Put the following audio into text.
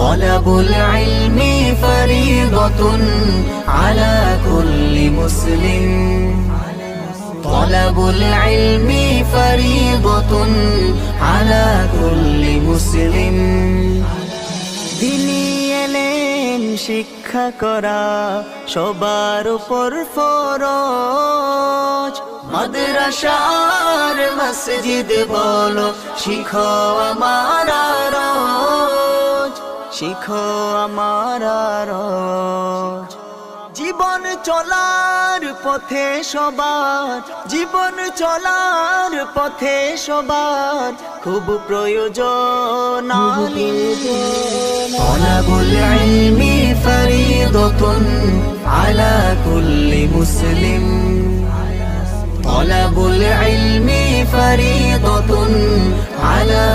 طلبul ilmi fariidatun ala kulli muslim طلبul ilmi fariidatun ala kulli muslim দিনী এলেম শিক্ষা করা সবার উপর ফরজ মাদ্রাসা আর মসজিদ বলো শিখো আমার রোজ শিখো আমার রোজ জীবন চলার পথে সবার জীবন চলার পথে সবার খুব প্রয়োজন طلبul ilmi fariidatun ala kulli muslim طلبul ilmi fariidatun ala